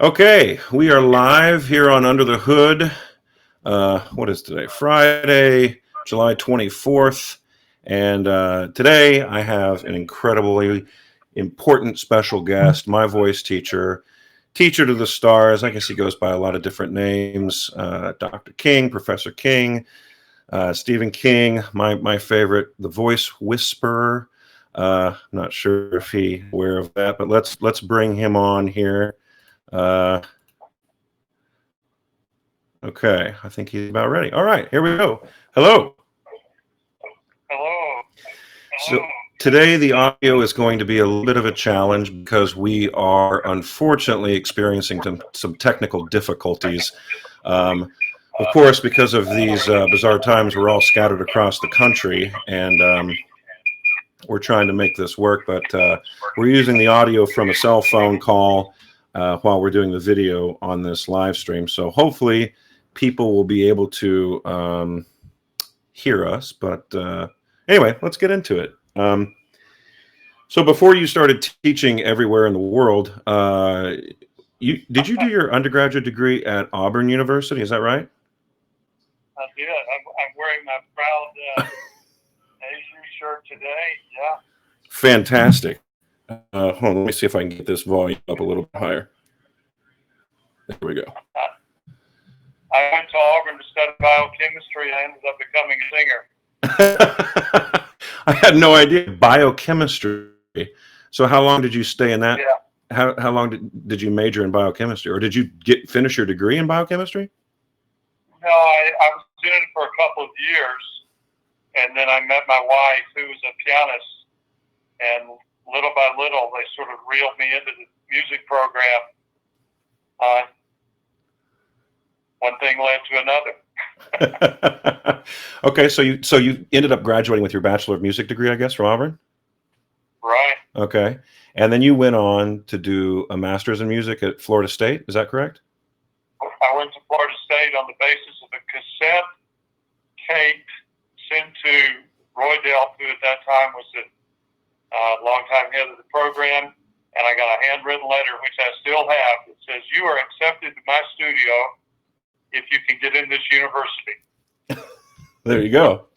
Okay, we are live here on Under the Hood. What is today? Friday, July 24th. And today I have an incredibly important special guest, my voice teacher, teacher to the stars. I guess he goes by a lot of different names. Dr. King, Professor King, Stephen King, my favorite, the voice whisperer. Not sure if he's aware of that, but let's bring him on here. Okay, I think he's about ready. All right, here we go. Hello. Hello. So today the audio is going to be a little bit of a challenge because we are unfortunately experiencing some technical difficulties. Of course, because of these bizarre times, we're all scattered across the country, and we're trying to make this work, but we're using the audio from a cell phone call while we're doing the video on this live stream. So hopefully people will be able to hear us. But anyway, let's get into it. So before you started teaching everywhere in the world, did you do your undergraduate degree at Auburn University? Is that right? I did. I'm wearing my proud ASU shirt today. Yeah. Fantastic. Hold on, let me see if I can get this volume up a little bit higher. There we go. I went to Auburn to study biochemistry and I ended up becoming a singer. I had no idea. Biochemistry. So how long did you stay in that? Yeah. How long did you major in biochemistry, or did you finish your degree in biochemistry? No, I was in it for a couple of years, and then I met my wife, who was a pianist, and little by little, they sort of reeled me into the music program. One thing led to another. Okay, so you ended up graduating with your Bachelor of Music degree, I guess, from Auburn? Right. Okay. And then you went on to do a master's in music at Florida State. Is that correct? I went to Florida State on the basis of a cassette tape sent to Roy Delp, who at that time was the longtime head of the program, and I got a handwritten letter, which I still have, that says, "You are accepted to my studio if you can get in this university." There you go.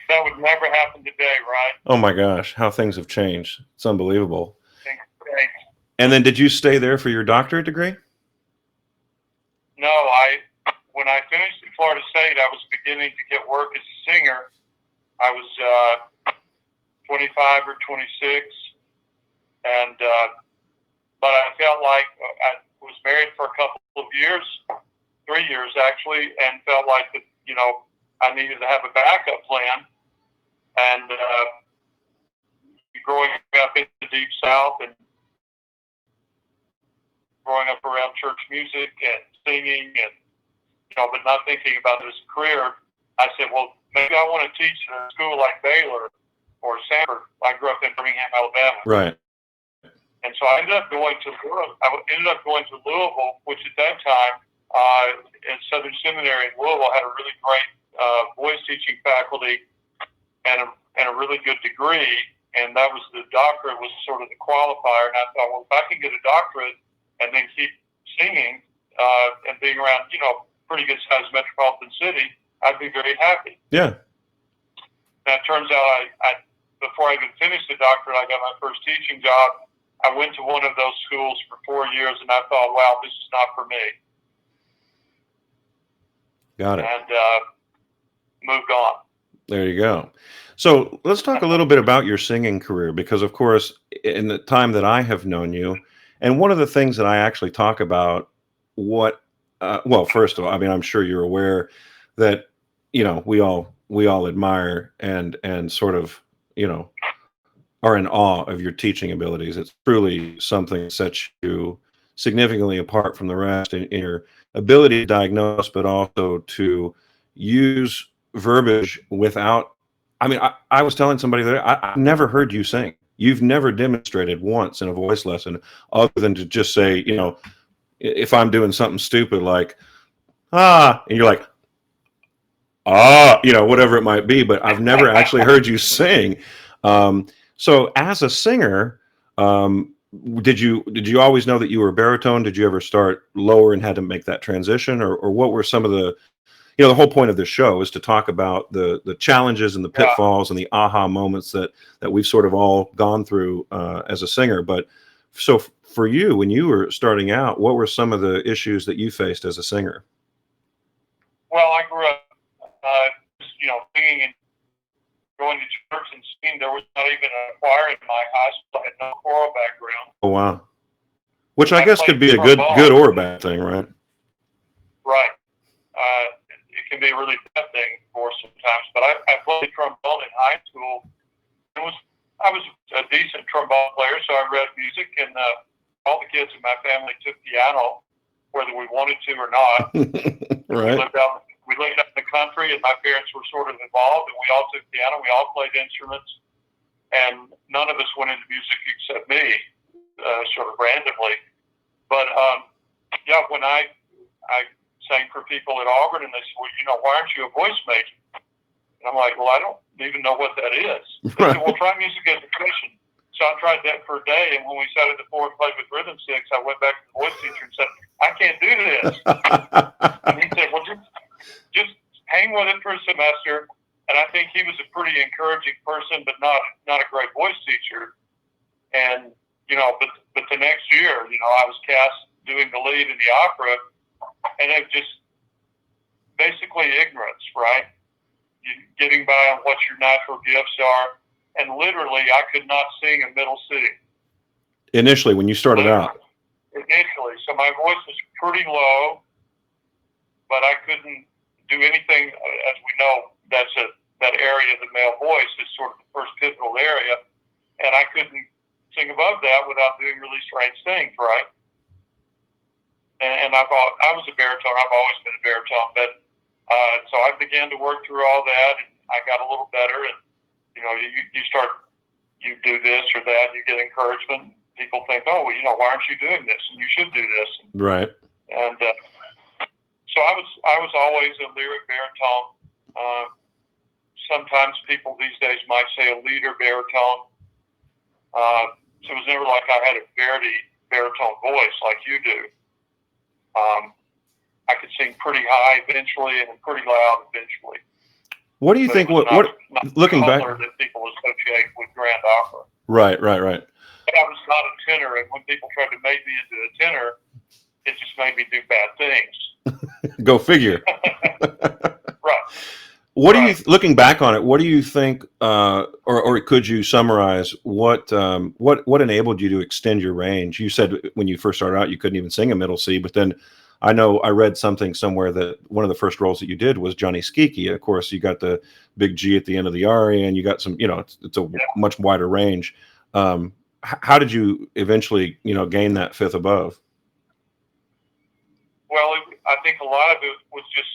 That would never happen today, right? Oh my gosh, how things have changed. It's unbelievable. Things have changed. And then did you stay there for your doctorate degree? No, when I finished at Florida State, I was beginning to get work as a singer. I was 25 or 26, and but I felt like I was married for a couple of years, 3 years actually, and felt like that, I needed to have a backup plan. And growing up in the Deep South and growing up around church music and singing, and but not thinking about it as a career, I said, well, maybe I want to teach at a school like Baylor or Sanford. I grew up in Birmingham, Alabama. Right. And so I ended up going to Louisville, which at that time, at Southern Seminary in Louisville, had a really great voice teaching faculty and a really good degree. And that was the doctorate was sort of the qualifier. And I thought, well, if I can get a doctorate and then keep singing and being around, pretty good sized metropolitan city, I'd be very happy. Yeah. Now, it turns out before I even finished the doctorate, I got my first teaching job. I went to one of those schools for 4 years, and I thought, wow, this is not for me. Got it. And moved on. There you go. So let's talk a little bit about your singing career, because, of course, in the time that I have known you, and one of the things that I actually talk about, well, first of all, I mean, I'm sure you're aware that, we all admire and sort of, are in awe of your teaching abilities. It's truly something that sets you significantly apart from the rest in your ability to diagnose, but also to use verbiage without, I mean, I was telling somebody that I've never heard you sing. You've never demonstrated once in a voice lesson other than to just say, if I'm doing something stupid like, and you're like, whatever it might be, but I've never actually heard you sing. So as a singer, did you always know that you were a baritone? Did you ever start lower and had to make that transition, or what were some of the, the whole point of this show is to talk about the challenges and the Yeah. pitfalls and the aha moments that we've sort of all gone through as a singer. But so for you, when you were starting out, what were some of the issues that you faced as a singer? Well, I grew up, singing and going to church and singing. There was not even a choir in my high school. I had no choral background. Oh wow, which I I guess could played be a trombone. good or a bad thing, right? Right. It can be a really bad thing for sometimes. But I played trombone in high school. I was a decent trombone player, so I read music, and all the kids in my family took piano, whether we wanted to or not. Right. We lived out in the country, and my parents were sort of involved, and we all took piano. We all played instruments, and none of us went into music except me, sort of randomly. But when I sang for people at Auburn, and they said, "Well, why aren't you a voice major?" And I'm like, "Well, I don't even know what that is." They said, "Well, try music education." So I tried that for a day, and when we sat at the floor and played with rhythm sticks, I went back to the voice teacher and said, "I can't do this." And he said, "Well, just hang with it for a semester." And I think he was a pretty encouraging person, but not a great voice teacher. And but the next year, I was cast doing the lead in the opera, and it was just basically ignorance, right? You getting by on what your natural gifts are, and literally, I could not sing a middle C. Initially, when you started out. Initially, so my voice was pretty low, but I couldn't do anything. As we know, that area of the male voice is sort of the first pivotal area, and I couldn't sing above that without doing really strange things, right? And I was a baritone. I've always been a baritone, but so I began to work through all that, and I got a little better. And you do this or that, you get encouragement. People think, "Oh, well, why aren't you doing this? And you should do this." Right. And so I was always a lyric baritone. Sometimes people these days might say a leader baritone. So it was never like I had a baritone voice like you do. I could sing pretty high eventually and pretty loud eventually. What do you think? What looking back that people associate with grand opera? Right. But I was not a tenor, and when people tried to make me into a tenor, it just made me do bad things. Go figure. Right. What do you, looking back on it, what do you think, or could you summarize what enabled you to extend your range? You said when you first started out, you couldn't even sing a middle C, but then I know I read something somewhere that one of the first roles that you did was Johnny Skeeky. Of course, you got the big G at the end of the aria, and you got some, it's a much wider range. How did you eventually, gain that fifth above? Well, I think a lot of it was just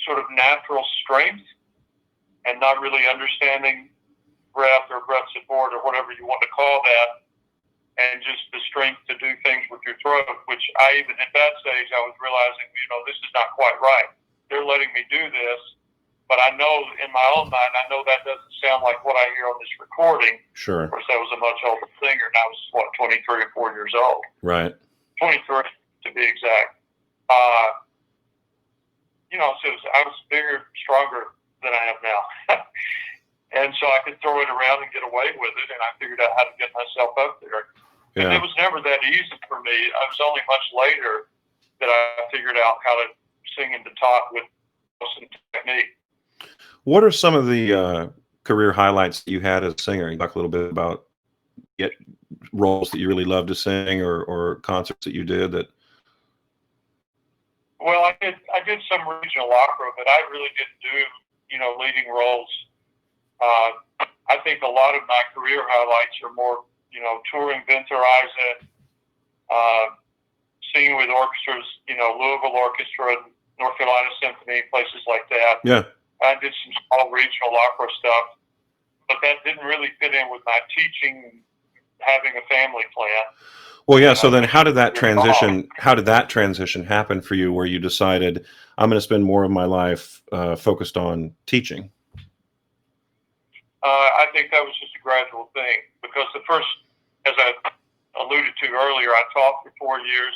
sort of natural strength and not really understanding breath or breath support or whatever you want to call that, and just the strength to do things with your throat, which I even at that stage, I was realizing, this is not quite right. They're letting me do this, but I know in my own mind, I know that doesn't sound like what I hear on this recording. Sure. Of course, I was a much older singer, and I was, 23 or 4 years old. Right. 23 to be exact. So I was bigger, stronger than I am now. And so I could throw it around and get away with it, and I figured out how to get myself up there. Yeah. And it was never that easy for me. It was only much later that I figured out how to sing and to talk with some technique. What are some of the career highlights that you had as a singer? You talk a little bit about roles that you really loved to sing, or concerts that you did that. Well, I did some regional opera, but I really didn't do, leading roles. I think a lot of my career highlights are more, touring Winterreise, singing with orchestras, Louisville Orchestra, North Carolina Symphony, places like that. Yeah. I did some small regional opera stuff, but that didn't really fit in with my teaching, having a family plan. Well, yeah. So then how did that transition happen for you, where you decided I'm going to spend more of my life focused on teaching? I think that was just a gradual thing, because the first as I alluded to earlier, I taught for 4 years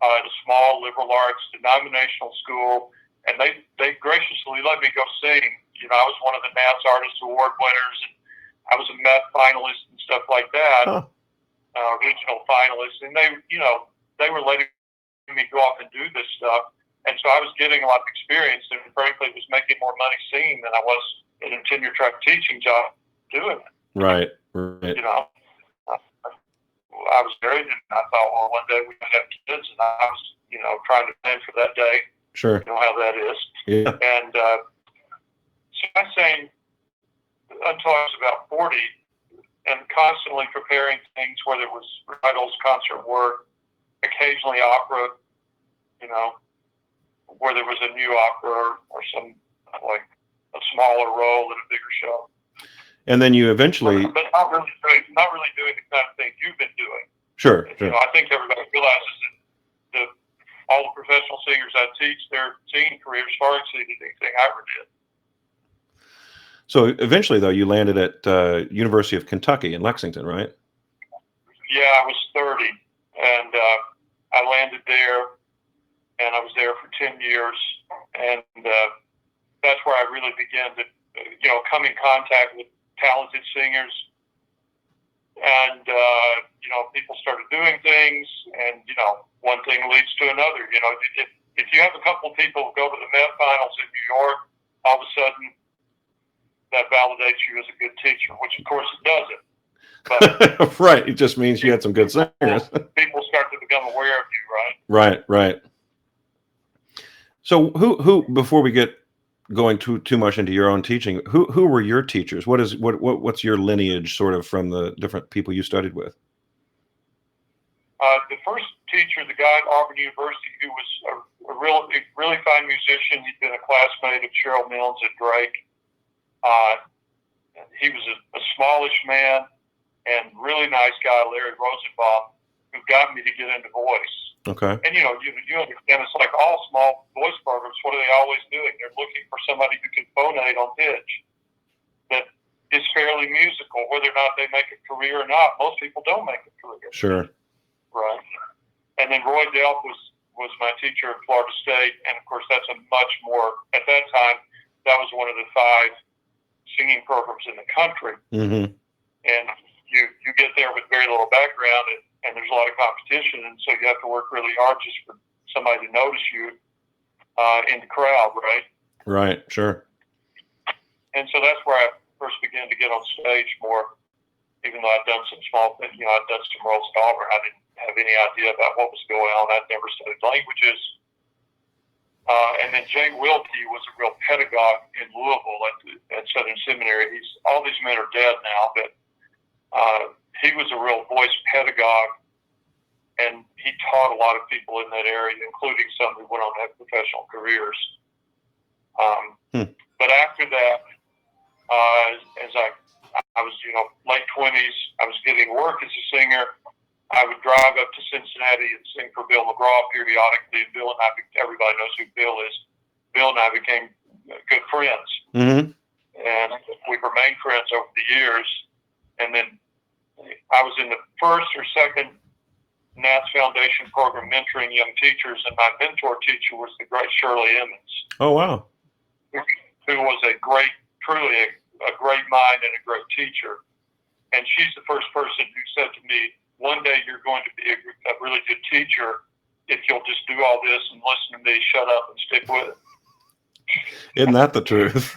at a small liberal arts denominational school, and they graciously let me go sing. You know, I was one of the Nats Artist Award winners, and I was a Met finalist and stuff like that, Huh. regional finalist, and they were letting me go off and do this stuff, and so I was getting a lot of experience, and frankly, was making more money singing than I was in a tenure track teaching job doing it. Right. You know, I was married, and I thought, well, one day we could have kids, and I was, trying to plan for that day. Sure. You know how that is. Yeah. And so I sang until I was about 40, and constantly preparing things, whether it was recitals, concert work, occasionally opera, where there was a new opera or some, like, a smaller role in a bigger show. And then you eventually, but not really doing the kind of thing you've been doing. Sure. I think everybody realizes that all the professional singers I teach, their singing careers far exceeded anything I ever did. So eventually, though, you landed at University of Kentucky in Lexington, right? Yeah, I was 30, and I landed there, and I was there for 10 years, and that's where I really began to, come in contact with talented singers, and people started doing things, and one thing leads to another. If you have a couple of people go to the Met Finals in New York, all of a sudden that validates you as a good teacher, which of course it doesn't. But right, it just means you had some good singers. People start to become aware of you, right? Right. So who before we get going too much into your own teaching, who were your teachers? What's your lineage sort of from the different people you studied with? The first teacher, the guy at Auburn University, who was a really fine musician. He'd been a classmate of Cheryl Milnes at Drake. He was a smallish man and really nice guy, Larry Rosenbaum, who got me to get into voice. Okay. And you understand, it's like all small voice programs. What are they always doing? They're looking for somebody who can phonate on pitch, that is fairly musical, whether or not they make a career or not. Most people don't make a career. Sure. Right. And then Roy Delp was my teacher at Florida State, and of course that's a much more, at that time, that was one of the 5 singing programs in the country. Mm-hmm. And you get there with very little background, and there's a lot of competition, and so you have to work really hard just for somebody to notice you in the crowd, right? Right, sure. And so that's where I first began to get on stage more, even though I'd done some small things. I'd done some roles at Auburn. I didn't have any idea about what was going on. I'd never studied languages. And then Jay Wilkie was a real pedagogue in Louisville at Southern Seminary. All these men are dead now, but he was a real voice pedagogue, and he taught a lot of people in that area, including some who went on to have professional careers. But after that, as I was, late 20s, I was getting work as a singer. I would drive up to Cincinnati and sing for Bill McGraw periodically. Bill and I, everybody knows who Bill is. Bill and I became good friends. Mm-hmm. And we remained friends over the years. And then I was in the first or second Nats Foundation program mentoring young teachers, and my mentor teacher was the great Shirley Emmons. Oh, wow. Who was truly a great mind and a great teacher. And she's the first person who said to me, one day you're going to be a really good teacher if you'll just do all this and listen to me, shut up, and stick with it. Isn't that the truth?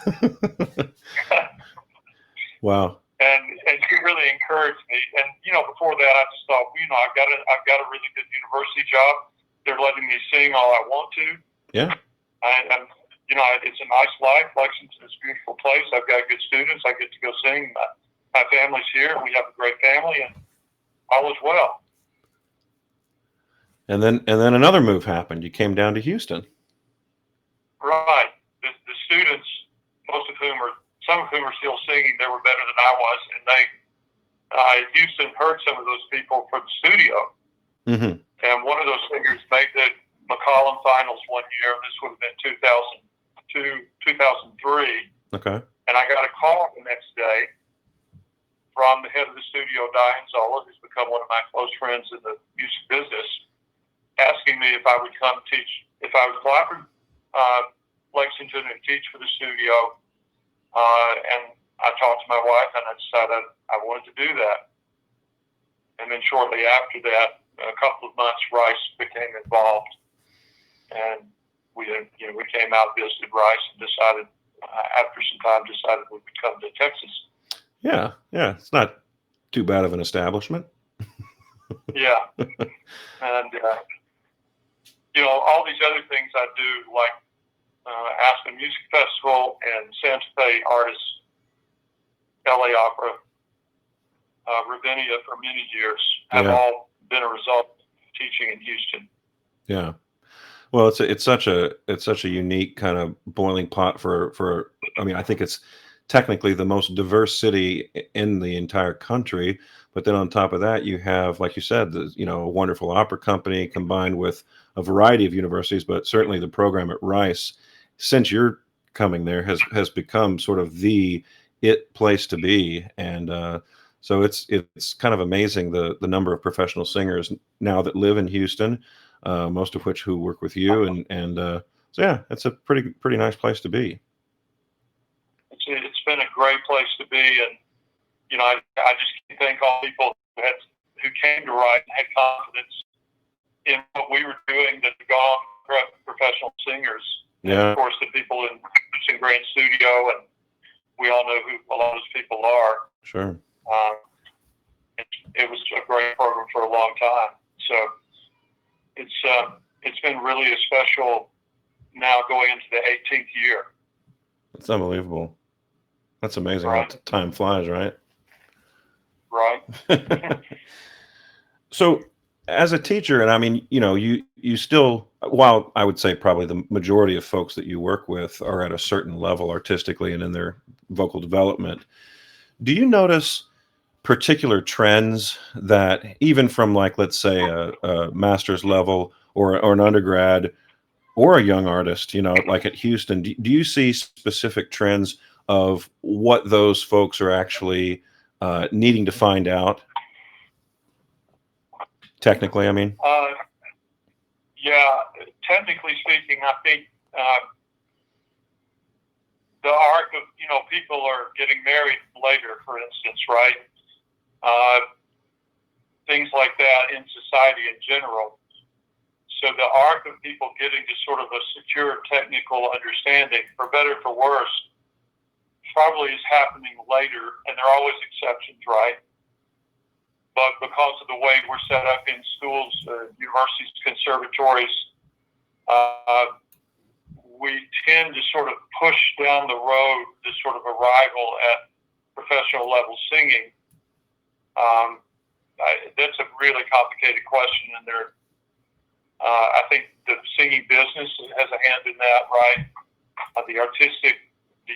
Wow. And she really encouraged me. And before that, I just thought, I've got a really good university job. They're letting me sing all I want to. Yeah. And it's a nice life. Lexington is a beautiful place. I've got good students. I get to go sing. My family's here. We have a great family, and all is well. And then another move happened. You came down to Houston. Right. The students, some of whom are still singing, they were better than I was, and Houston heard some of those people from the studio. Mm-hmm. And one of those singers made the McCollum Finals one year. This would have been 2002, 2003. Okay. And I got a call the next day from the head of the studio, Diane Zola, who's become one of my close friends in the music business, asking me if I would come teach, if I would fly from Lexington and teach for the studio. And I talked to my wife, and I decided I wanted to do that. And then shortly after that, a couple of months, Rice became involved, and we came out, visited Rice, and decided after some time we would come to Texas. Yeah, it's not too bad of an establishment. Yeah, and all these other things I do, like Aspen Music Festival and Santa Fe Artists, LA Opera, Ravinia for many years, have all been a result of teaching in Houston. Yeah. Well, it's such a unique kind of boiling pot for I mean, I think it's technically the most diverse city in the entire country, but then on top of that, you have, like you said, a wonderful opera company combined with a variety of universities, but certainly the program at Rice, since you're coming there, has become sort of the place to be. And so it's kind of amazing the number of professional singers now that live in Houston, most of which who work with you, and so yeah, it's a pretty nice place to be. It's been a great place to be, and I just can't thank all people who came to Rice and had confidence in what we were doing, that have gone on professional singers. Yeah. And of course, the people in Grand Studio, and we all know who a lot of those people are. Sure. It was a great program for a long time. So it's been really a special now going into the 18th year. It's unbelievable. That's amazing. Right. How time flies, right? Right. So as a teacher, and I mean, you still, while I would say probably the majority of folks that you work with are at a certain level artistically and in their vocal development, do you notice particular trends that even from, like, let's say a master's level or an undergrad or a young artist, like at Houston, do you see specific trends of what those folks are actually needing to find out? Technically, I mean. Yeah, technically speaking, I think the arc of, people are getting married later, for instance, right? Things like that in society in general. So the arc of people getting to sort of a secure technical understanding, for better or for worse, probably is happening later, and there are always exceptions, right? But because of the way we're set up in schools, universities, conservatories, we tend to sort of push down the road this sort of arrival at professional level singing. That's a really complicated question, and I think the singing business has a hand in that, right? The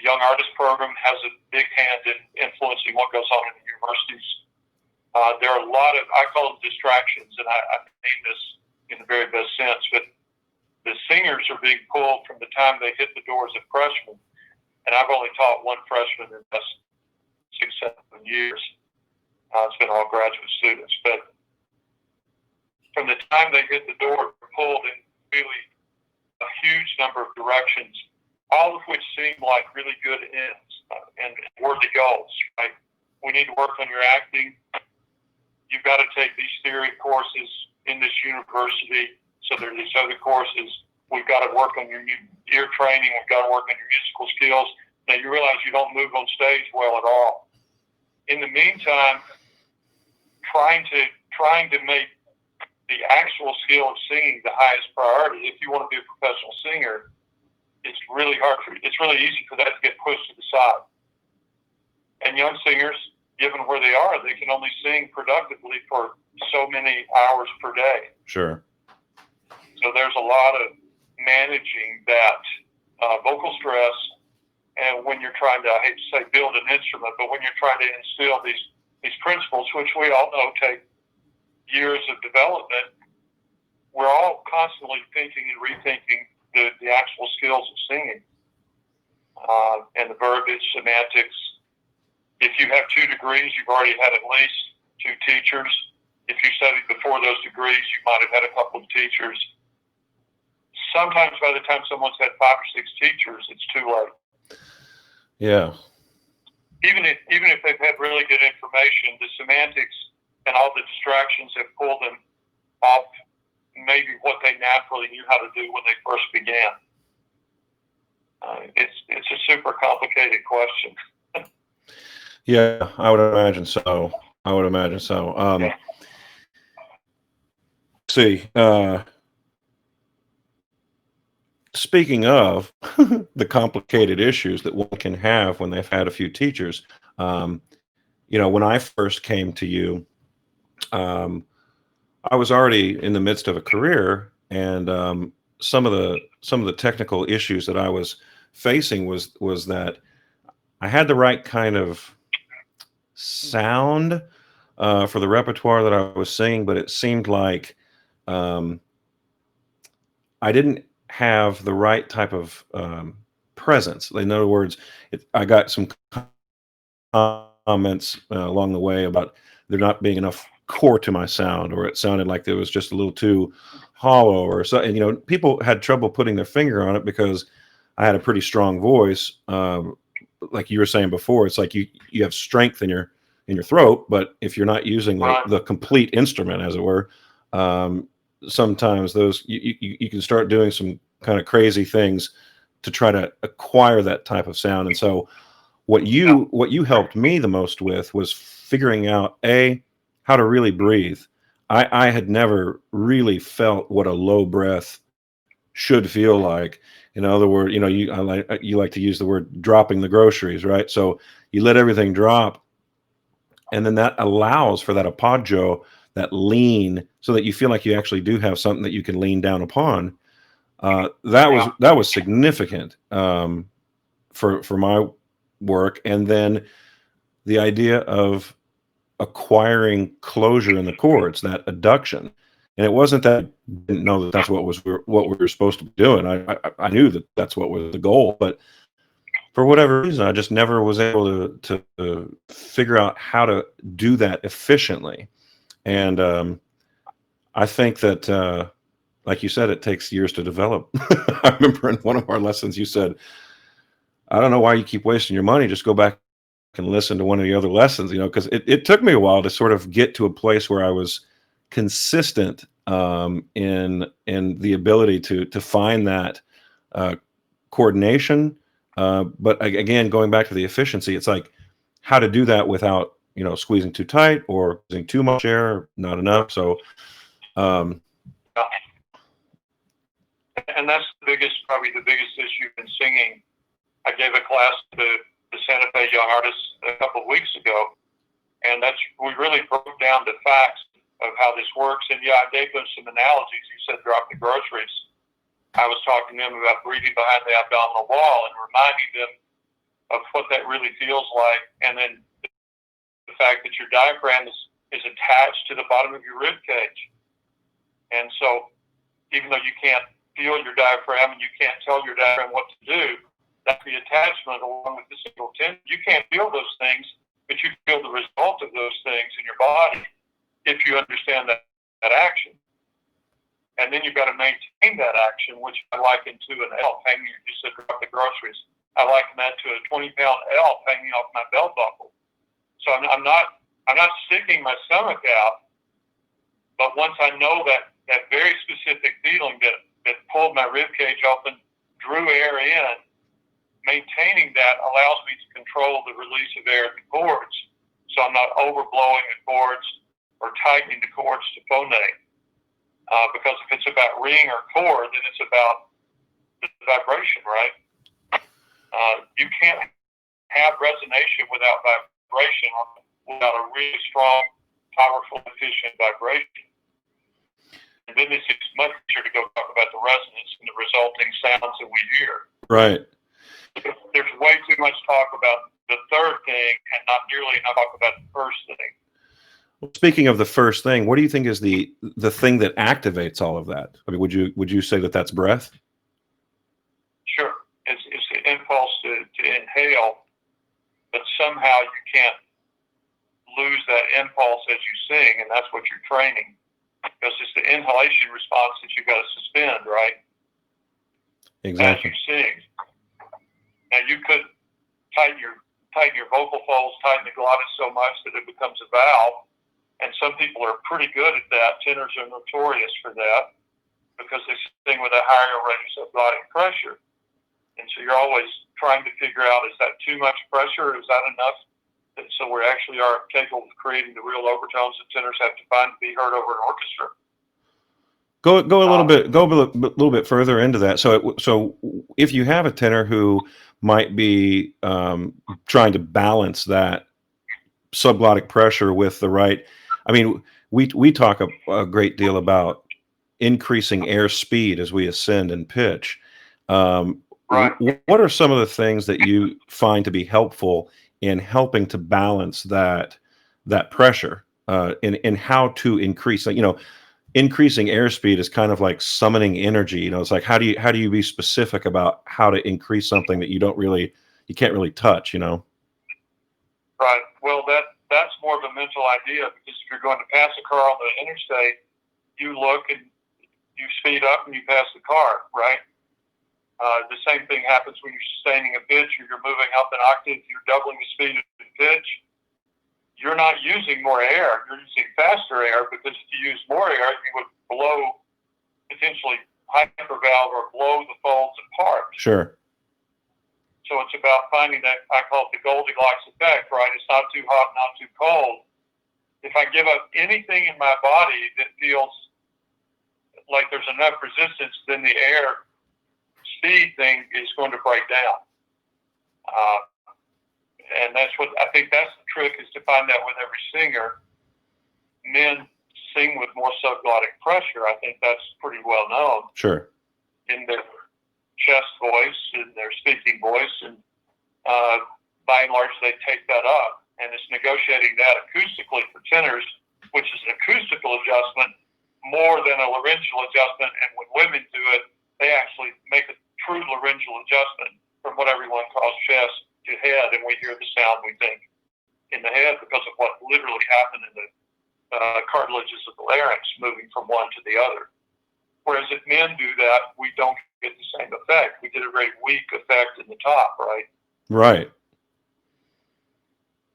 young artist program has a big hand in influencing what goes on in the universities. There are a lot of, I call them distractions, and I mean this in the very best sense, but the singers are being pulled from the time they hit the doors as freshmen. And I've only taught one freshman in the past 6-7 years. It's been all graduate students. But from the time they hit the door, they're pulled in really a huge number of directions, all of which seem like really good ends and worthy goals, right? We need to work on your acting. You've got to take these theory courses in this university. So there are these other courses. We've got to work on your ear training. We've got to work on your musical skills. Now you realize you don't move on stage well at all. In the meantime, trying to make the actual skill of singing the highest priority, if you want to be a professional singer, it's really hard. It's really easy for that to get pushed to the side. And young singers, given where they are, they can only sing productively for so many hours per day. Sure. So there's a lot of managing that vocal stress, and when you're trying to, I hate to say build an instrument, but when you're trying to instill these principles, which we all know take years of development, we're all constantly thinking and rethinking the actual skills of singing, and the verbiage, semantics, If you have 2 degrees, you've already had at least 2 teachers. If you studied before those degrees, you might have had a couple of teachers. Sometimes by the time someone's had 5 or 6 teachers, it's too late. Yeah. Even if they've had really good information, the semantics and all the distractions have pulled them off maybe what they naturally knew how to do when they first began. It's a super complicated question. Yeah, I would imagine so. I would imagine so. Yeah. See, speaking of the complicated issues that one can have when they've had a few teachers, when I first came to you, I was already in the midst of a career, and some of the technical issues that I was facing was that I had the right kind of sound for the repertoire that I was singing, but it seemed like um, I didn't have the right type of presence. In other words, I got some comments along the way about there not being enough core to my sound, or it sounded like there was just a little too hollow, or so. And people had trouble putting their finger on it because I had a pretty strong voice. Like you were saying before, it's like you have strength in your throat, but if you're not using the complete instrument, as it were, sometimes those you can start doing some kind of crazy things to try to acquire that type of sound. And so what you helped me the most with was figuring out how to really breathe. I had never really felt what a low breath should feel like. In other words, you like to use the word dropping the groceries, right? So you let everything drop, and then that allows for that appoggio, that lean, so that you feel like you actually do have something that you can lean down upon. That was significant for my work. And then the idea of acquiring closure in the chords, that adduction. And it wasn't that I didn't know that that's what we were supposed to be doing. I knew that that's what was the goal, but for whatever reason, I just never was able to figure out how to do that efficiently. And I think that, like you said, it takes years to develop. I remember in one of our lessons, you said, I don't know why you keep wasting your money. Just go back and listen to one of the other lessons, because it took me a while to sort of get to a place where I was consistent in the ability to find that coordination. But again, going back to the efficiency, it's like how to do that without squeezing too tight or using too much air, not enough. So, and that's probably the biggest issue in singing. I gave a class to the Santa Fe young artists a couple of weeks ago, and we really broke down the facts of how this works. And I gave them some analogies. You said drop the groceries. I was talking to them about breathing behind the abdominal wall and reminding them of what that really feels like, and then the fact that your diaphragm is attached to the bottom of your rib cage. And so even though you can't feel your diaphragm and you can't tell your diaphragm what to do, that's the attachment along with the single tendon. You can't feel those things, but you feel the result of those things in your body if you understand that action. And then you've got to maintain that action, which I liken to an elf hanging. You said drop the groceries. I liken that to a 20-pound elf hanging off my belt buckle. So I'm not sticking my stomach out, but once I know that very specific feeling that pulled my rib cage open, drew air in, maintaining that allows me to control the release of air at the cords. So I'm not overblowing the cords or tightening the cords to phonate. Because if it's about ring or chord, then it's about the vibration, right? You can't have resonation without vibration, or without a really strong, powerful, efficient vibration. And then it's much easier to go talk about the resonance and the resulting sounds that we hear. Right. There's way too much talk about the third thing and not nearly enough talk about the first thing. Well, speaking of the first thing, what do you think is the thing that activates all of that? I mean, would you say that that's breath? Sure. It's the impulse to inhale but somehow you can't lose that impulse as you sing, and that's what you're training, because it's the inhalation response that you've got to suspend, right? Exactly. As you sing. Now you could tighten your vocal folds, tighten the glottis so much that it becomes a valve, and some people are pretty good at that. Tenors are notorious for that because they sing with a higher rate of subglottic pressure, and so you're always trying to figure out, is that too much pressure, or is that enough? And so we actually are capable of creating the real overtones that tenors have to find to be heard over an orchestra. Go a little bit further into that. So if you have a tenor who might be trying to balance that subglottic pressure with the right, I mean, we talk a great deal about increasing air speed as we ascend in pitch. Right. What are some of the things that you find to be helpful in helping to balance that pressure in how to increase? Increasing airspeed is kind of like summoning energy. It's like how do you be specific about how to increase something that you can't really touch? Right. Well, that's more of a mental idea, because if you're going to pass a car on the interstate, you look and you speed up and you pass the car, right? The same thing happens when you're sustaining a pitch or you're moving up an octave, you're doubling the speed of the pitch. You're not using more air, you're using faster air, because if you use more air, you would blow, potentially hypervalve or blow the folds apart. Sure. So it's about finding that, I call it the Goldilocks effect, right? It's not too hot, not too cold. If I give up anything in my body that feels like there's enough resistance, then the air speed thing is going to break down. And that's what I think that's the trick, is to find out with every singer. Men sing with more subglottic pressure. I think that's pretty well known. Sure. In their chest voice, in their speaking voice, and by and large they take that up. And it's negotiating that acoustically for tenors, which is an acoustical adjustment more than a laryngeal adjustment. And when women do it, they actually make a true laryngeal adjustment from what everyone calls chest to head, and we hear the sound we think in the head because of what literally happened in the cartilages of the larynx moving from one to the other. Whereas if men do that, we don't get the same effect. We get a very weak effect in the top, right? Right.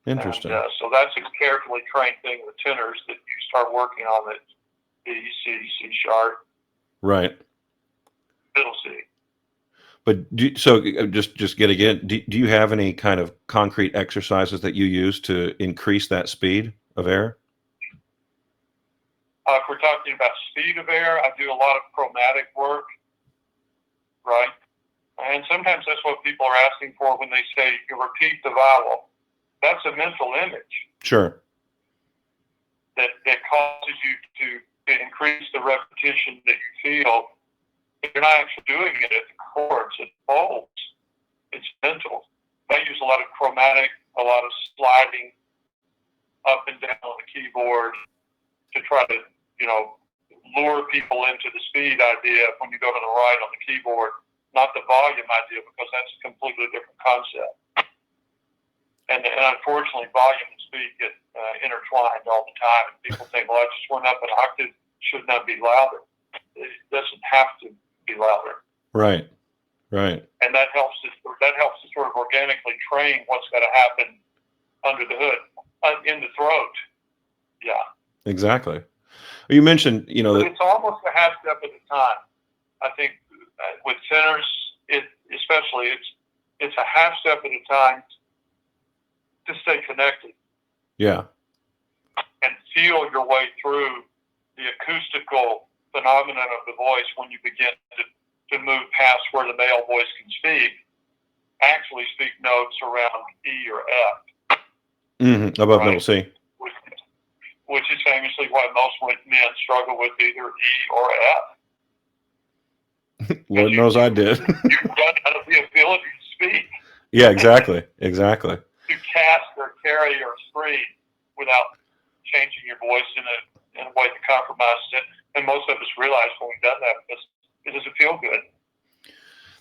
Interesting. And, so that's a carefully trained thing with tenors that you start working on it. B, C, C sharp. Right. Middle C. But just get again. Do you have any kind of concrete exercises that you use to increase that speed of air? If we're talking about speed of air, I do a lot of chromatic work, right? And sometimes that's what people are asking for when they say you repeat the vowel. That's a mental image. Sure. That causes you to increase the repetition that you feel. You're not actually doing it at the chords, at folds. It's mental. I use a lot of chromatic, a lot of sliding up and down on the keyboard to try to, lure people into the speed idea when you go to the right on the keyboard, not the volume idea, because that's a completely different concept. And unfortunately, volume and speed get intertwined all the time. And people think, well, I just went up an octave, should not be louder. It doesn't have to be louder. Right. Right. And that helps to sort of organically train what's going to happen under the hood, in the throat. Yeah. Exactly. You mentioned, it's almost a half step at a time. I think with tenors, especially, it's a half step at a time to stay connected. Yeah. And feel your way through the acoustical phenomenon of the voice when you begin to move past where the male voice can speak. Actually speak notes around E or F. Mm-hmm. Above middle C. Which is famously why most men struggle with either E or F. Lord knows I did. You run out of the ability to speak. Yeah, exactly. Exactly. To cast or carry or scream without changing your voice in a way that compromises it. And most of us realize when we've done that because it doesn't feel good.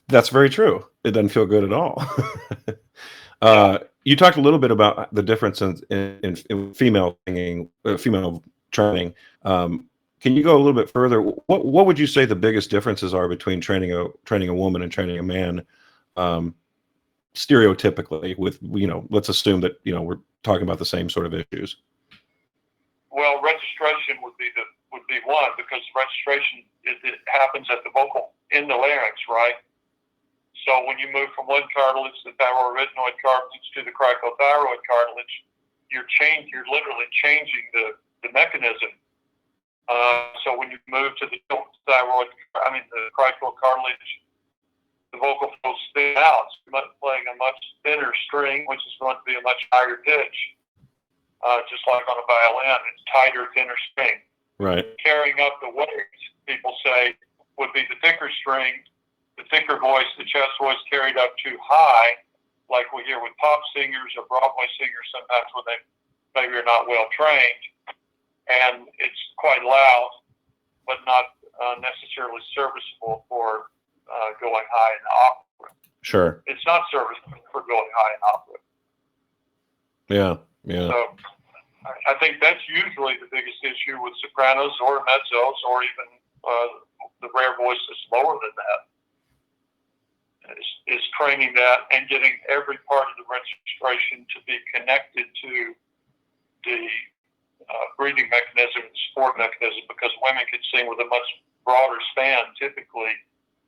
That's very true. It doesn't feel good at all. You talked a little bit about the difference in female singing, female training. Can you go a little bit further? What would you say the biggest differences are between training a woman and training a man, um, stereotypically? With let's assume that we're talking about the same sort of issues. Well, registration would be one, because registration it happens at the vocal in the larynx, right? So when you move from one cartilage, the thyroarytenoid cartilage, to the cricothyroid cartilage, you're literally changing the mechanism. So when you move to the the cricoid cartilage, the vocal folds thin out. So you're playing a much thinner string, which is going to be a much higher pitch. Just like on a violin, it's tighter, thinner string. Right. Carrying up the weight, people say, would be the thicker string, the thicker voice, the chest voice carried up too high, like we hear with pop singers or Broadway singers sometimes when they maybe are not well trained, and it's quite loud, but not necessarily serviceable for going high in opera. Sure. It's not serviceable for going high in opera. Yeah. Yeah. So I think that's usually the biggest issue with sopranos or mezzos, or even the rare voices lower than that, is training that and getting every part of the registration to be connected to the breathing mechanism and support mechanism, because women can sing with a much broader span, typically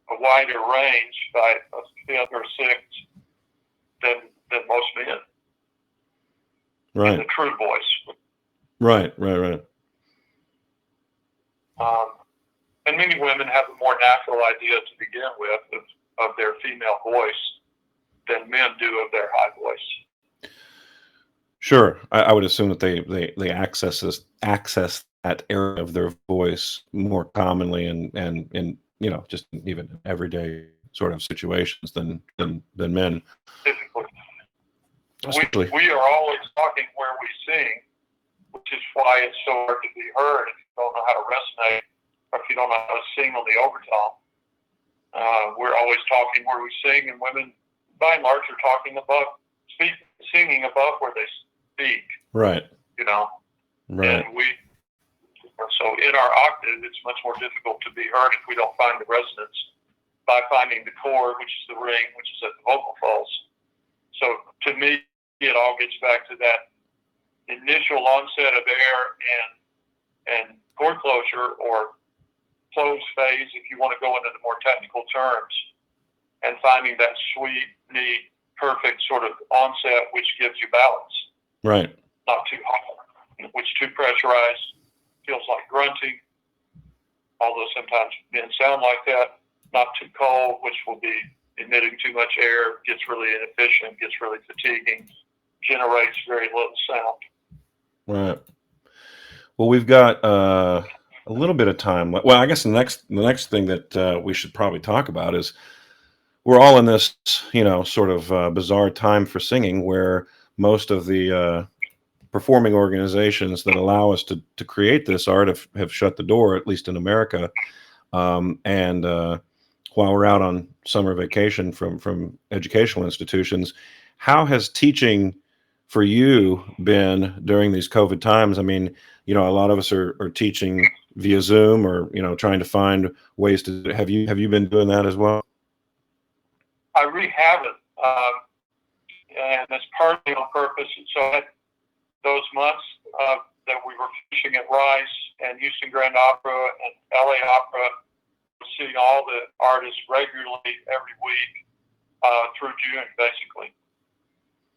a wider range by a fifth or sixth than most men. Right. In the true voice. Right. And many women have a more natural idea to begin with of their female voice than men do of their high voice. Sure. I would assume that they access that area of their voice more commonly and just even everyday sort of situations than men. Typically. We are always talking where we sing, which is why it's so hard to be heard if you don't know how to resonate, or if you don't know how to sing on the overtone. We're always talking where we sing, and women, by and large, are talking singing above where they speak. Right. Right. And so in our octave, it's much more difficult to be heard if we don't find the resonance by finding the chord, which is the ring, which is at the vocal folds. So to me, it all gets back to that initial onset of air and chord closure, or close phase, if you want to go into the more technical terms, and finding that sweet, neat, perfect sort of onset, which gives you balance. Right. Not too hot, which too pressurized feels like grunting, although sometimes men sound like that. Not too cold, which will be emitting too much air, gets really inefficient, gets really fatiguing, generates very little sound. Right. Well, we've got a little bit of time. Well, I guess the next thing that we should probably talk about is we're all in this, sort of bizarre time for singing, where most of the performing organizations that allow us to create this art have shut the door, at least in America. And while we're out on summer vacation from educational institutions, how has teaching for you been during these COVID times? I mean, a lot of us are teaching via Zoom, or trying to find ways to. Have you been doing that as well? I really haven't, and it's partly on purpose. So those months that we were fishing at Rice and Houston Grand Opera and LA Opera, seeing all the artists regularly every week through June, basically.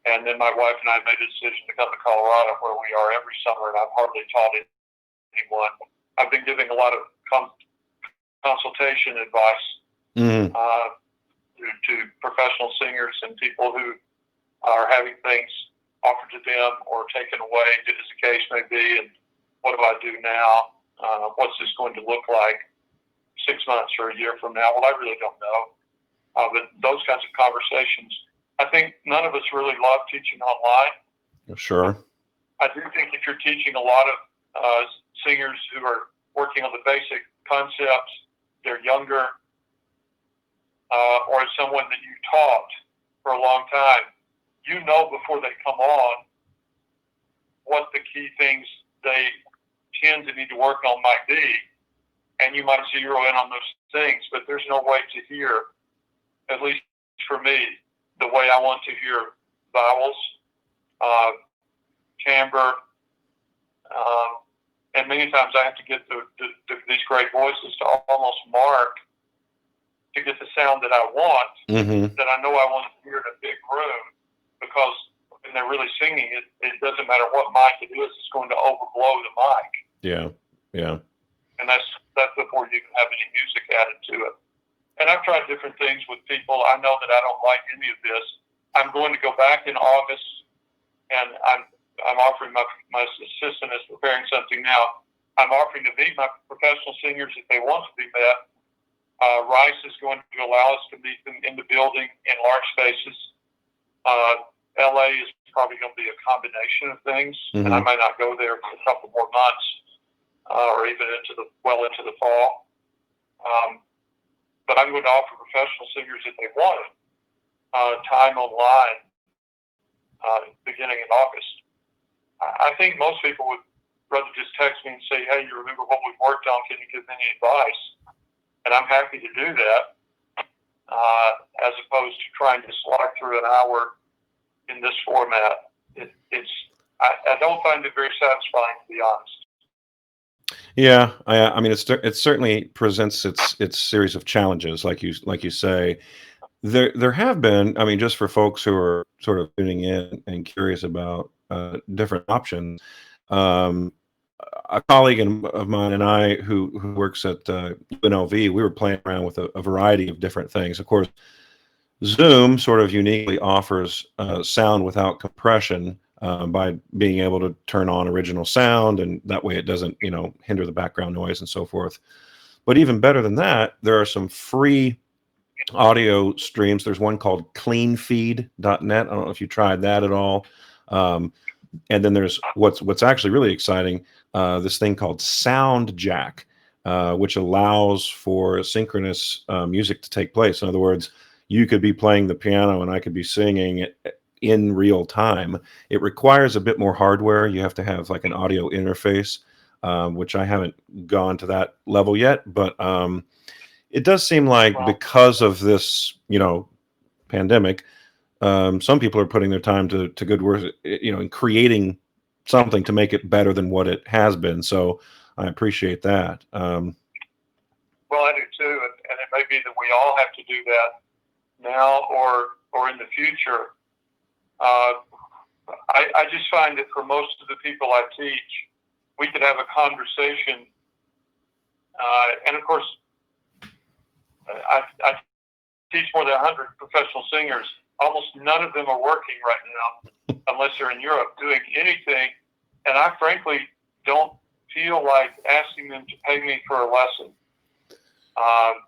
And then my wife and I made a decision to come to Colorado, where we are every summer, and I've hardly taught anyone. I've been giving a lot of consultation advice to professional singers and people who are having things offered to them or taken away, as the case may be, and what do I do now? What's this going to look like 6 months or a year from now? Well, I really don't know. But those kinds of conversations, I think none of us really love teaching online. Sure. I do think if you're teaching a lot of singers who are working on the basic concepts, they're younger, or as someone that you taught for a long time, you know before they come on what the key things they tend to need to work on might be, and you might zero in on those things, but there's no way to hear, at least for me, the way I want to hear vowels, timbre, and many times I have to get these great voices to almost mark to get the sound that I want, that I know I want to hear in a big room, because when they're really singing, it doesn't matter what mic it is, it's going to overblow the mic. Yeah. And that's before you can have any music added to it. And I've tried different things with people. I know that I don't like any of this. I'm going to go back in August, and I'm offering my assistant is preparing something now. I'm offering to meet my professional singers if they want to be met. Rice is going to allow us to meet them in the building in large spaces. LA is probably going to be a combination of things, and I may not go there for a couple more months, or even into the fall. But I'm going to offer professional singers, if they want it, time online beginning in August. I think most people would rather just text me and say, hey, you remember what we've worked on? Can you give me any advice? And I'm happy to do that, as opposed to trying to slog through an hour in this format. I don't find it very satisfying, to be honest. Yeah, I mean, it certainly presents its series of challenges, like you say. There have been, I mean, just for folks who are sort of tuning in and curious about different options. A colleague of mine and I, who works at UNLV, we were playing around with a variety of different things. Of course, Zoom sort of uniquely offers sound without compression, by being able to turn on original sound, and that way it doesn't, hinder the background noise and so forth. But even better than that, there are some free audio streams. There's one called cleanfeed.net. I don't know if you tried that at all. And then there's what's actually really exciting, this thing called SoundJack, which allows for synchronous music to take place. In other words, you could be playing the piano and I could be singing in real time. It requires a bit more hardware. You have to have like an audio interface, which I haven't gone to that level yet, but it does seem like because of this, pandemic, some people are putting their time to good work, in creating something to make it better than what it has been. So I appreciate that. Well, I do too, and it may be that we all have to do that now or in the future. I just find that for most of the people I teach, we could have a conversation, and of course, I teach more than 100 professional singers. Almost none of them are working right now, unless they're in Europe doing anything. And I frankly don't feel like asking them to pay me for a lesson. I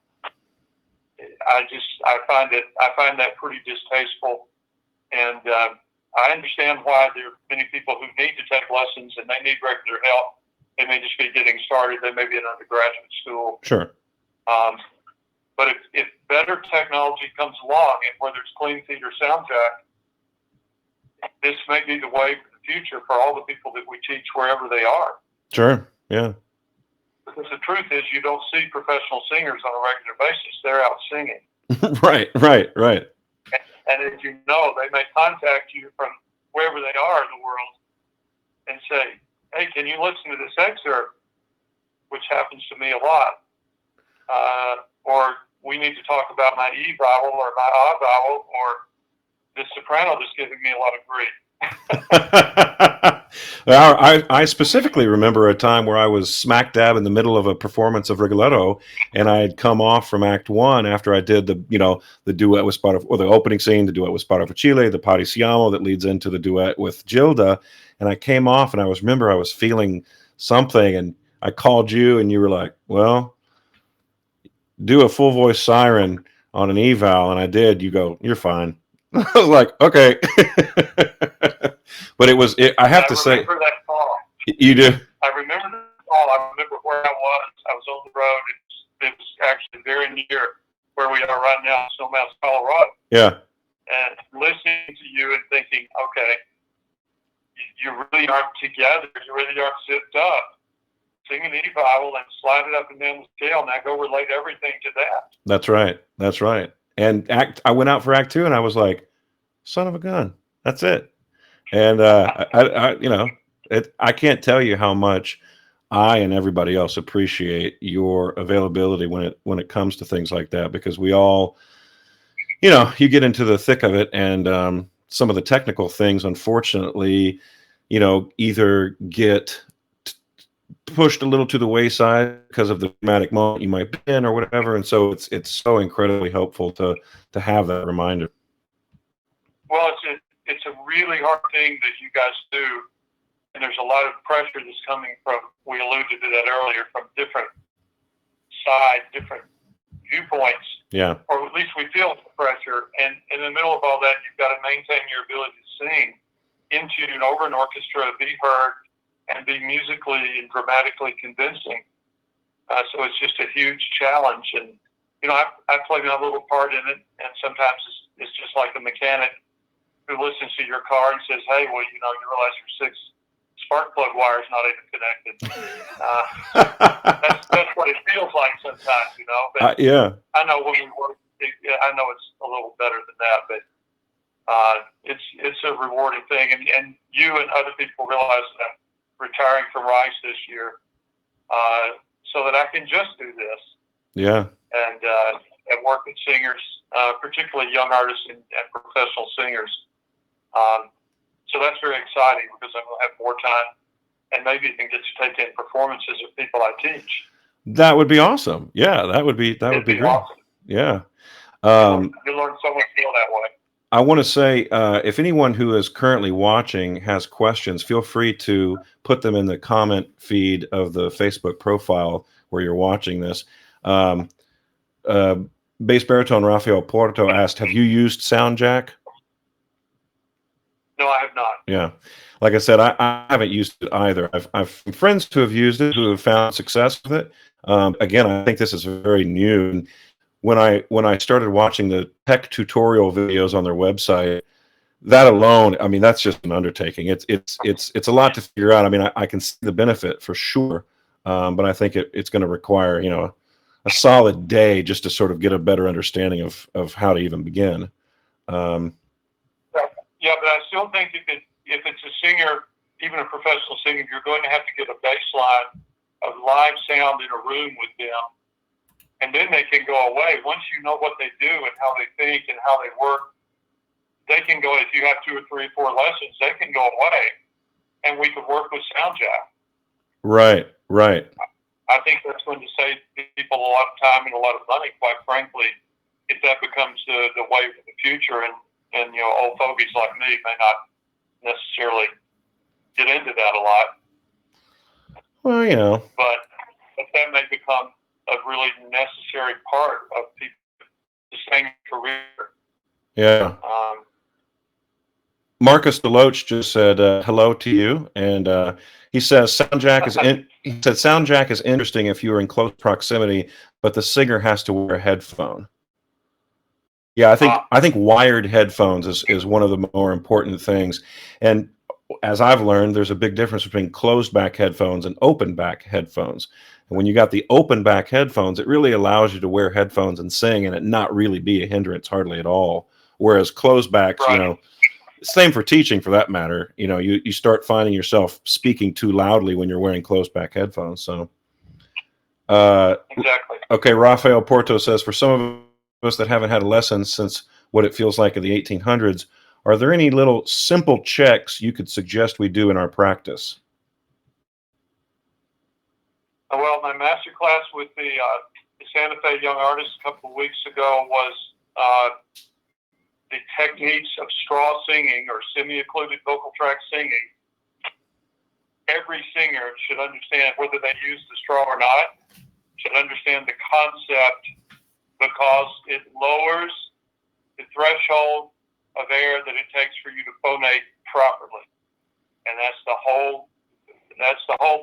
find that pretty distasteful, and I understand why there are many people who need to take lessons and they need regular help. They may just be getting started. They may be in undergraduate school. Sure. But if better technology comes along, and whether it's CleanFeed or SoundJack, this may be the way for the future for all the people that we teach wherever they are. Sure. Yeah. Because the truth is, you don't see professional singers on a regular basis. They're out singing. Right. And as you know, they may contact you from wherever they are in the world and say, hey, can you listen to this excerpt, which happens to me a lot, or we need to talk about my E vowel or my A vowel, or this soprano that's giving me a lot of grief. Well, I specifically remember a time where I was smack dab in the middle of a performance of Rigoletto, and I had come off from Act One after I did the duet with Spada, or the opening scene, the duet with Spada Facile, the Parisiamo that leads into the duet with Gilda, and I came off and I was feeling something, and I called you, and you were like, well, do a full voice siren on an eval, and I did. You go, you're fine. I was like, okay. But I have to say, remember that call. You do? I remember the call. I remember where I was. I was on the road. It was actually very near where we are right now, Snowmass, Colorado. Yeah. and listening to you and thinking, okay, you really aren't together. You really aren't zipped up. Sing an E-Bible and slide it up and down the scale. Now go relate everything to that. That's right. That's right. And I went out for Act 2 and I was like, son of a gun. That's it. And I can't tell you how much I and everybody else appreciate your availability when it comes to things like that, because we all, you get into the thick of it, and some of the technical things, unfortunately, either get pushed a little to the wayside because of the dramatic moment you might be in or whatever. And so it's so incredibly helpful to have that reminder. Well, it's a really hard thing that you guys do, and there's a lot of pressure that's coming from, we alluded to that earlier, from different sides, different viewpoints. Yeah. Or at least we feel the pressure. And in the middle of all that, you've got to maintain your ability to sing in tune over an orchestra, be heard, and be musically and dramatically convincing. So it's just a huge challenge. And, I play my little part in it, and sometimes it's just like a mechanic who listens to your car and says, hey, well, you realize your 6 spark plug wire is not even connected. That's what it feels like sometimes, But yeah. I know when we work, I know it's a little better than that, but it's a rewarding thing. And you and other people realize that retiring from Rice this year, so that I can just do this. Yeah. And work with singers, particularly young artists and professional singers. So that's very exciting because I'm going to have more time and maybe even get to take in performances of people I teach. That would be awesome. Yeah, that would be great. Awesome. Yeah. You learn so much more that way. I want to say, if anyone who is currently watching has questions, feel free to put them in the comment feed of the Facebook profile where you're watching this. Bass baritone Rafael Porto asked, have you used SoundJack? No, I have not. Yeah. Like I said, I haven't used it either. I've friends who have used it, who have found success with it. Again, I think this is very new. And when I started watching the tech tutorial videos on their website, that alone, I mean, that's just an undertaking. It's a lot to figure out. I mean, I can see the benefit for sure, but I think it's going to require a solid day just to sort of get a better understanding of how to even begin. Yeah, but I still think if it's a singer, even a professional singer, you're going to have to get a baseline of live sound in a room with them, and then they can go away. Once you know what they do and how they think and how they work, they can go. If you have 2 or 3 or 4 lessons, they can go away, and we could work with SoundJack. Right. I think that's going to save people a lot of time and a lot of money, quite frankly, if that becomes the wave of the future. And old fogies like me may not necessarily get into that a lot. Well, but that may become a really necessary part of the singing career. Yeah. Marcus Deloach just said hello to you, and he says SoundJack is interesting if you are in close proximity, but the singer has to wear a headphone. Yeah, I think wired headphones is one of the more important things. And as I've learned, there's a big difference between closed back headphones and open back headphones. And when you got the open back headphones, it really allows you to wear headphones and sing and it not really be a hindrance hardly at all. Whereas closed backs, right. Same for teaching for that matter. You start finding yourself speaking too loudly when you're wearing closed back headphones. So exactly. Okay, Rafael Porto says, for some of us that haven't had a lesson since what it feels like in the 1800s, are there any little simple checks you could suggest we do in our practice? Well, my master class with the Santa Fe Young Artists a couple of weeks ago was the techniques of straw singing or semi-occluded vocal tract singing. Every singer should understand, whether they use the straw or not, should understand the concept, because it lowers the threshold of air that it takes for you to phonate properly. And that's the whole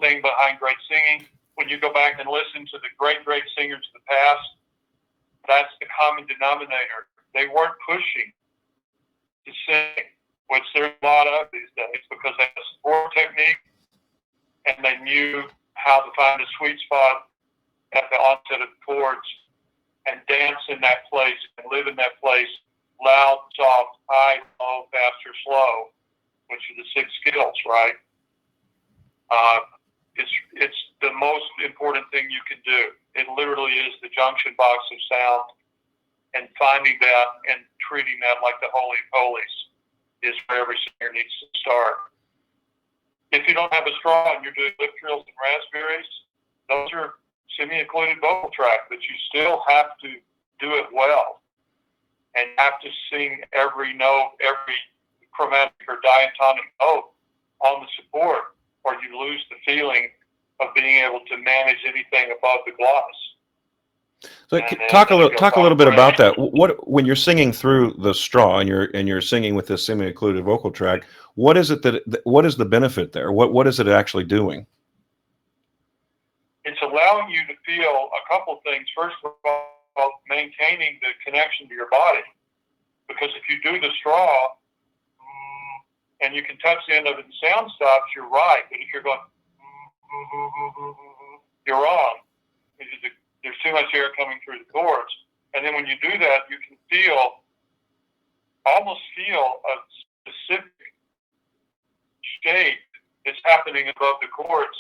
thing behind great singing. When you go back and listen to the great singers of the past, that's the common denominator. They weren't pushing. to sing, which there's a lot of these days because they have a support technique and they knew how to find a sweet spot at the onset of the chords and dance in that place and live in that place, loud, soft, high, low, fast, or slow, which are the 6 skills, right? It's the most important thing you can do. It literally is the junction box of sound, and finding that and treating that like the holy of holies is where every singer needs to start. If you don't have a straw and you're doing lip trills and raspberries, those are semi-occluded vocal track, but you still have to do it well and have to sing every note, every chromatic or diatonic note on the support, or you lose the feeling of being able to manage anything above the gloss. So talk a little bit about that. What, when you're singing through the straw and you're singing with this semi-occluded vocal tract, what is it what is the benefit there? What is it actually doing? It's allowing you to feel a couple things. First of all, maintaining the connection to your body, because if you do the straw and you can touch the end of it and sound stops, you're right. But if you're going, you're wrong. There's too much air coming through the chords. And then when you do that, you can almost feel a specific shape that's happening above the chords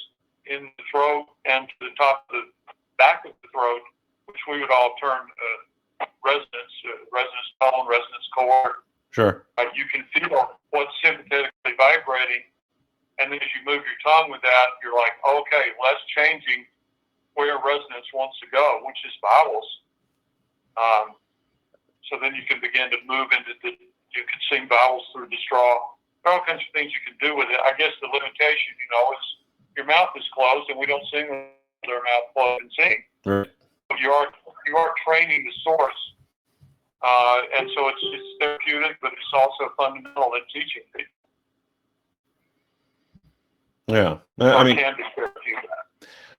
in the throat and to the top of the back of the throat, which we would all term resonance tone, resonance chord. Sure. You can feel what's sympathetically vibrating, and then as you move your tongue with that, you're like, okay, less changing where resonance wants to go, which is vowels. So then you can begin to move into you can sing vowels through the straw. There are all kinds of things you can do with it. I guess the limitation, is your mouth is closed, and we don't sing with our mouth closed and sing. Right. You are training the source, and so it's therapeutic, but it's also fundamental in teaching people. Yeah, I mean, can be therapeutic.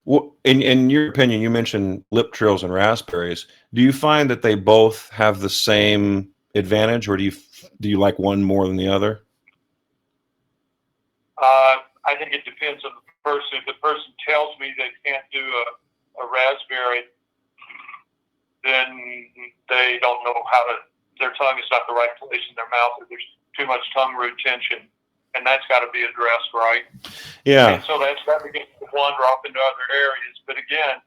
Well, in your opinion, you mentioned lip trills and raspberries. Do you find that they both have the same advantage, or do you like one more than the other? I think it depends on the person. If the person tells me they can't do a raspberry, then they don't know how to. Their tongue is not the right place in their mouth, or there's too much tongue root tension, and that's got to be addressed, right? Yeah. And so that begins to wander off into other areas. But again,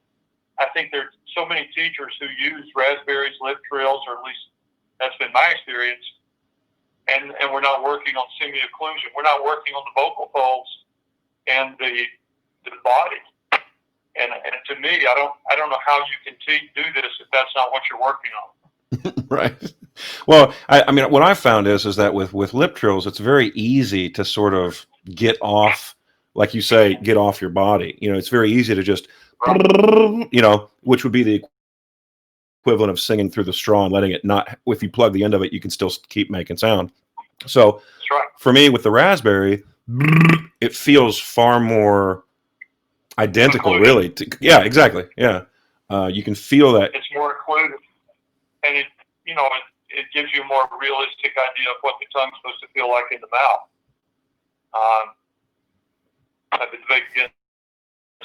I think there's so many teachers who use raspberries, lip trills, or at least that's been my experience. And we're not working on semi-occlusion. We're not working on the vocal folds and the body. And to me, I don't know how you can do this if that's not what you're working on. Right. Well, I mean, what I found is that with lip trills, it's very easy to sort of get off, like you say, get off your body. It's very easy to just, which would be the equivalent of singing through the straw and letting it not, if you plug the end of it, you can still keep making sound. So for me, with the raspberry, it feels far more identical, really. Yeah, exactly. Yeah. You can feel that. It's more included. And it gives you a more realistic idea of what the tongue's supposed to feel like in the mouth. I've been big against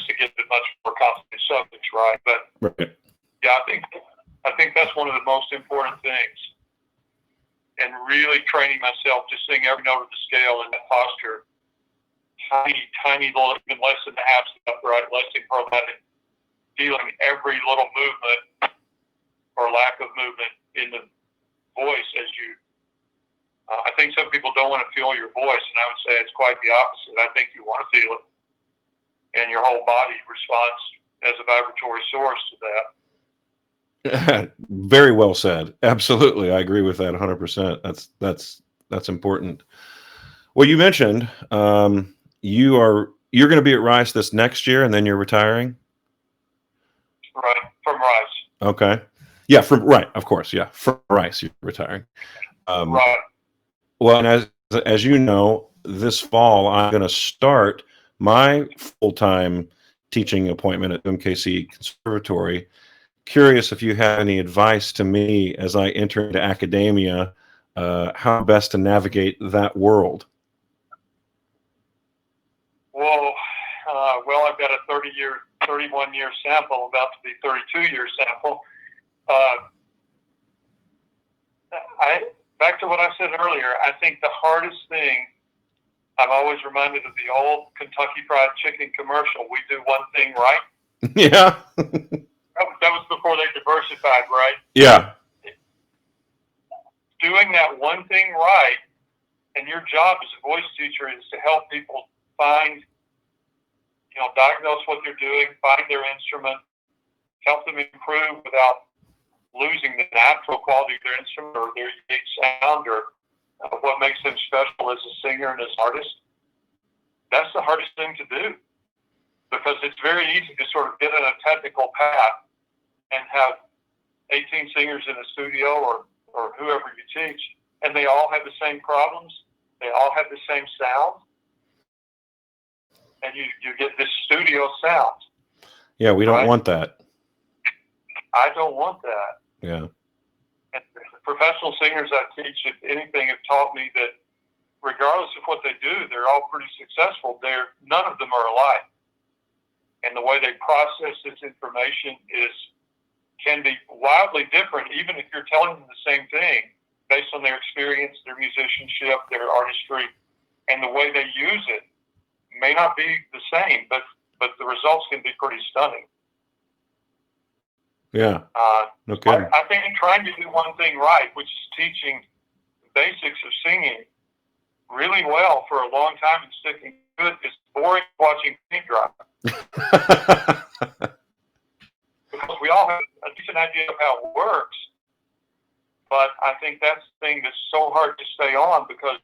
to get to much more complicated subjects, right? But yeah, I think that's one of the most important things. And really training myself to sing every note of the scale in that posture. Tiny little, even less than the half step, right? Less than chromatic. Feeling every little movement or lack of movement in the voice as you. I think some people don't want to feel your voice, and I would say it's quite the opposite. I think you want to feel it, and your whole body responds as a vibratory source to that. Very well said. Absolutely, I agree with that 100%. That's important. Well, you mentioned you're going to be at Rice this next year, and then you're retiring. Right, from Rice. Okay. Yeah, of course. Yeah, from Rice, you're retiring. Right. Well, and as you know, this fall I'm going to start my full-time teaching appointment at MKC Conservatory. Curious if you have any advice to me as I enter into academia how best to navigate that world? Well, I've got a 31-year sample, about to be 32-year sample. Back to what I said earlier, I think the hardest thing, I'm always reminded of the old Kentucky Fried Chicken commercial, "We do one thing right." Yeah. That was before they diversified, right? Yeah. Doing that one thing right, and your job as a voice teacher is to help people find, diagnose what they're doing, find their instrument, help them improve without losing the natural quality of their instrument or their unique sound or what makes them special as a singer and as an artist. That's the hardest thing to do, because it's very easy to sort of get in a technical path and have 18 singers in a studio or whoever you teach, and they all have the same problems. They all have the same sound, and you get this studio sound. Yeah, we don't want that. I don't want that. Yeah. And the professional singers I teach, if anything, have taught me that regardless of what they do, they're all pretty successful. None of them are alike. And the way they process this information can be wildly different, even if you're telling them the same thing, based on their experience, their musicianship, their artistry, and the way they use it may not be the same, but the results can be pretty stunning. Yeah. Okay. I think trying to do one thing right, which is teaching the basics of singing really well for a long time and sticking to it, is boring watching paint dry. Because we all have a decent idea of how it works, but I think that's the thing that's so hard to stay on, because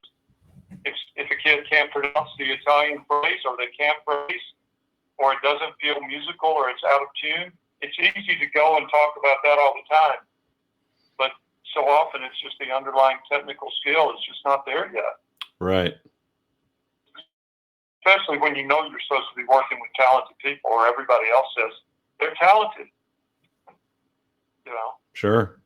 if a kid can't pronounce the Italian phrase, or they can't phrase, or it doesn't feel musical, or it's out of tune, it's easy to go and talk about that all the time. But so often it's just the underlying technical skill is just not there yet. Right. Especially when you know you're supposed to be working with talented people, or everybody else says they're talented. Sure.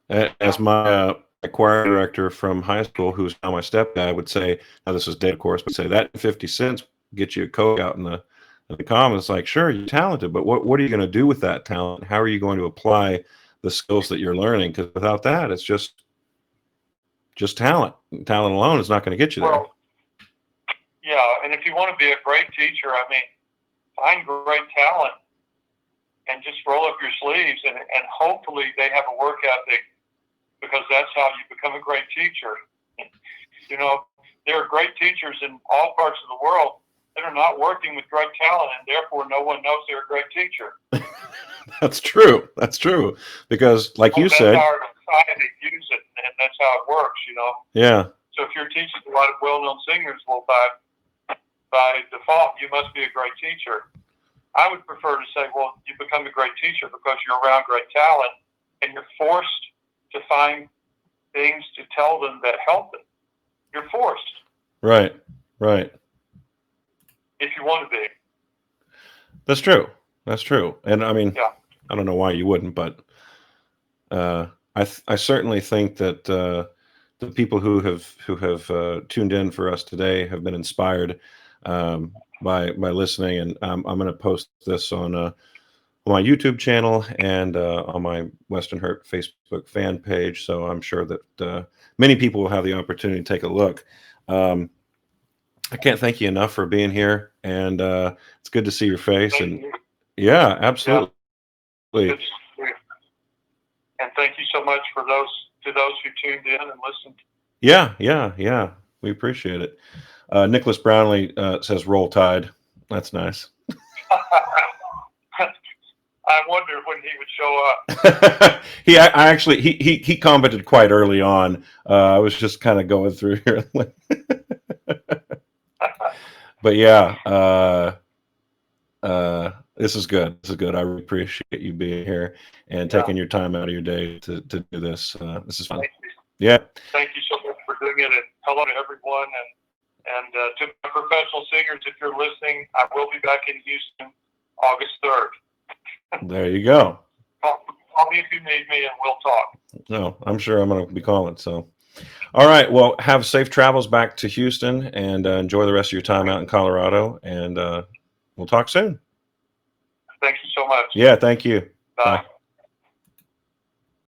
As my choir director from high school, who's now my stepdad, would say, now this is dead, of course, but say that 50 cents get you a Coke out in the comments. Like, sure, you're talented, but what are you going to do with that talent? How are you going to apply the skills that you're learning? Because without that, it's just talent. Talent alone is not going to get you there. Well, yeah, and if you want to be a great teacher, find great talent and just roll up your sleeves, and hopefully they have a work ethic, because that's how you become a great teacher. There are great teachers in all parts of the world that are not working with great talent, and therefore no one knows they're a great teacher. That's true. That's true. Because, like you said, that's how our society views it, and that's how it works. Yeah. So if you're teaching a lot of well-known singers, well, by default, you must be a great teacher. I would prefer to say, well, you become a great teacher because you're around great talent, and you're forced to find things to tell them that help them. You're forced. Right. If you want to be. That's true. And yeah. I don't know why you wouldn't, but I certainly think that the people who have tuned in for us today have been inspired by listening, and I'm going to post this on my YouTube channel and on my Weston Hurt Facebook fan page. So I'm sure that many people will have the opportunity to take a look. I can't thank you enough for being here, and it's good to see your face. Thank you. Yeah, absolutely. Yeah. And thank you so much to those who tuned in and listened. Yeah. We appreciate it. Nicholas Brownlee says "Roll Tide." That's nice. I wonder when he would show up. He commented quite early on. I was just kind of going through here. But yeah, this is good. I really appreciate you being here and taking your time out of your day to do this. This is fun. Thank you. Yeah. Thank you so much for doing it, and hello to everyone. And to my professional singers, if you're listening, I will be back in Houston August 3rd. There you go. Call me if you need me, and we'll talk. No, I'm sure I'm going to be calling. So, All right. Well, have safe travels back to Houston, and enjoy the rest of your time out in Colorado. And we'll talk soon. Thank you so much. Yeah. Thank you. Bye. Bye.